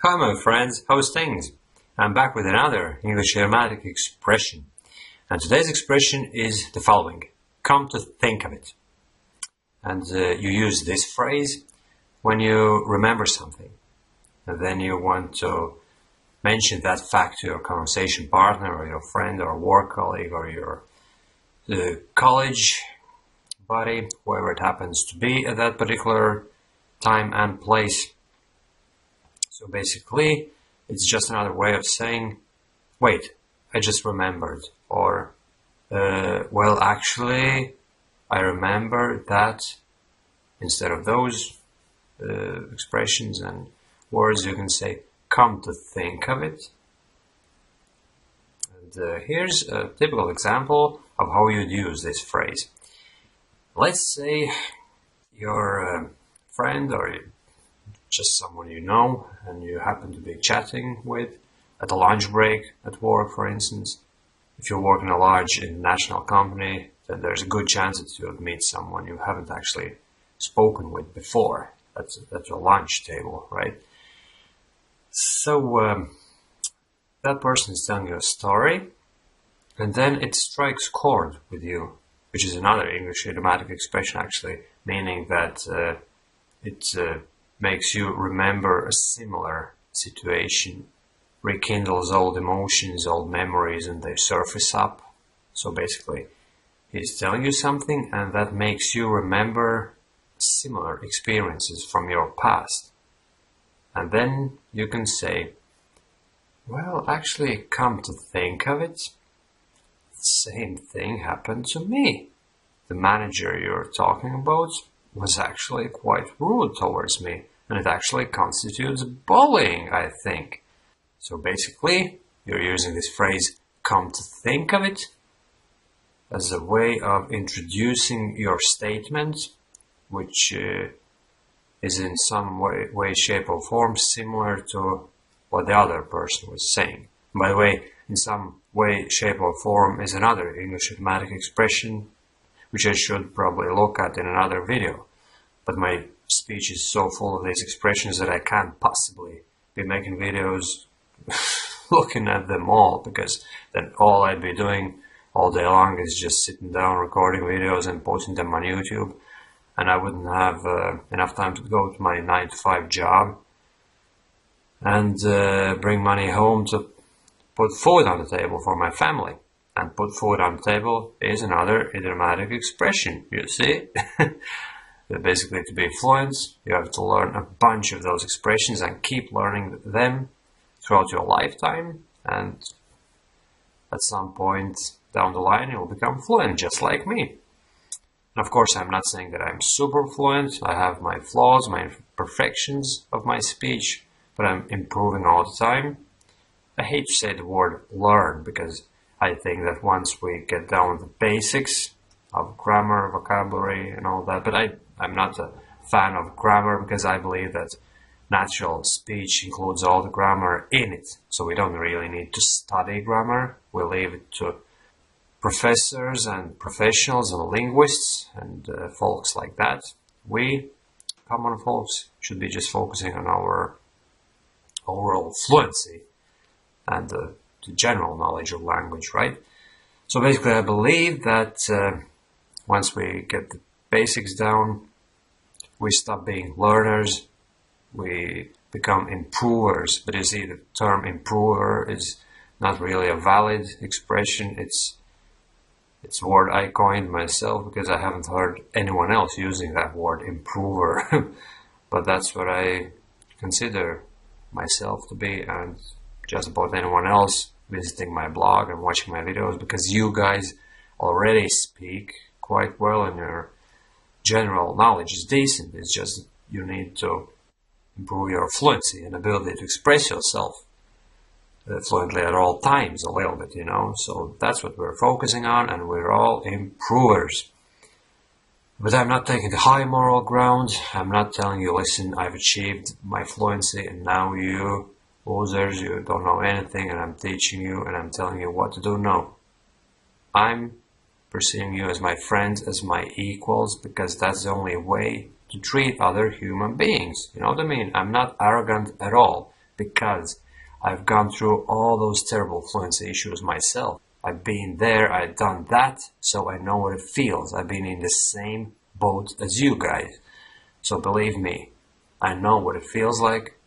Hi my friends, how's things? I'm back with another English idiomatic expression. And today's expression is the following. Come to think of it. And you use this phrase when you remember something. And then you want to mention that fact to your conversation partner or your friend or work colleague or your college buddy, whoever it happens to be at that particular time and place. So basically, it's just another way of saying, wait, I just remembered. Or, well, actually, I remember that. Instead of those expressions and words, you can say, come to think of it. And here's a typical example of how you'd use this phrase. Let's say your friend or just someone you know and you happen to be chatting with at a lunch break at work, for instance. If you work in a large international company, then there's a good chance that you'll meet someone you haven't actually spoken with before at your lunch table, right? So that person is telling you a story, and then it strikes chord with you, which is another English idiomatic expression actually, meaning that it makes you remember a similar situation, rekindles old emotions, old memories, and they surface up. So basically, he's telling you something, and that makes you remember similar experiences from your past. And then you can say, well, actually, come to think of it, the same thing happened to me. The manager you're talking about was actually quite rude towards me, and it actually constitutes bullying, I think. So basically, you're using this phrase, come to think of it, as a way of introducing your statement, which is in some way, shape, or form similar to what the other person was saying. By the way, in some way, shape, or form is another English idiomatic expression, which I should probably look at in another video. But my speech is so full of these expressions that I can't possibly be making videos looking at them all, because then all I'd be doing all day long is just sitting down, recording videos and posting them on YouTube. And I wouldn't have enough time to go to my 9-to-5 job and bring money home to put food on the table for my family. And put food on the table is another idiomatic expression, you see. Basically, to be fluent, you have to learn a bunch of those expressions and keep learning them throughout your lifetime. And at some point down the line, you'll become fluent, just like me. And of course, I'm not saying that I'm super fluent. I have my flaws, my imperfections of my speech, but I'm improving all the time. I hate to say the word learn, because I think that once we get down to the basics of grammar, vocabulary, and all that, but I'm not a fan of grammar, because I believe that natural speech includes all the grammar in it. So we don't really need to study grammar. We leave it to professors and professionals and linguists and folks like that. We, common folks, should be just focusing on our overall fluency and the general knowledge of language, right? So basically, I believe that once we get the basics down, we stop being learners, we become improvers. But you see, the term improver is not really a valid expression. It's a word I coined myself because I haven't heard anyone else using that word, improver. But that's what I consider myself to be, and just about anyone else visiting my blog and watching my videos, because you guys already speak quite well and your general knowledge is decent. It's just you need to improve your fluency and ability to express yourself fluently at all times a little bit, you know. So that's what we're focusing on, and we're all improvers. But I'm not taking the high moral ground. I'm not telling you, listen, I've achieved my fluency and now you losers, you don't know anything, and I'm teaching you and I'm telling you what to do. No. I'm perceiving you as my friends, as my equals, because that's the only way to treat other human beings. You know what I mean? I'm not arrogant at all. because I've gone through all those terrible fluency issues myself. I've been there, I've done that, so I know what it feels. I've been in the same boat as you guys. So believe me, I know what it feels like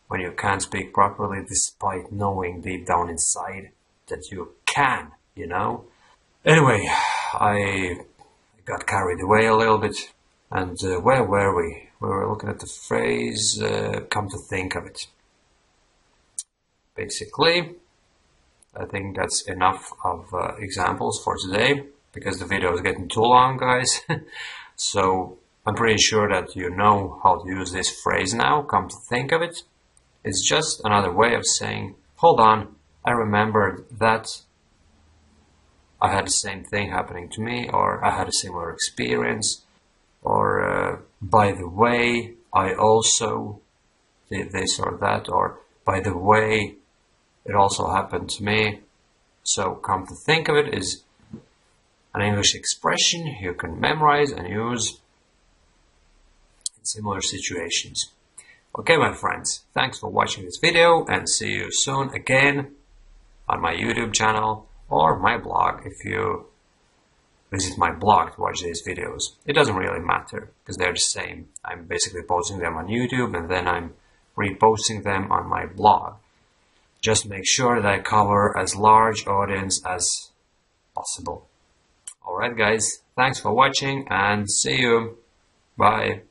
when you can't speak properly despite knowing deep down inside that you can, you know? Anyway, I got carried away a little bit. And where were we? We were looking at the phrase, come to think of it. Basically, I think that's enough of examples for today, because the video is getting too long, guys. So I'm pretty sure that you know how to use this phrase now, come to think of it. It's just another way of saying, hold on, I remembered that I had the same thing happening to me, or I had a similar experience, or by the way, I also did this or that, or by the way, it also happened to me. So come to think of it is an English expression you can memorize and use in similar situations. Okay, my friends, thanks for watching this video, and see you soon again on my YouTube channel or my blog if you visit my blog to watch these videos. It doesn't really matter because they're the same. I'm basically posting them on YouTube and then I'm reposting them on my blog. Just make sure that I cover as large audience as possible. Alright guys, thanks for watching and see you. Bye.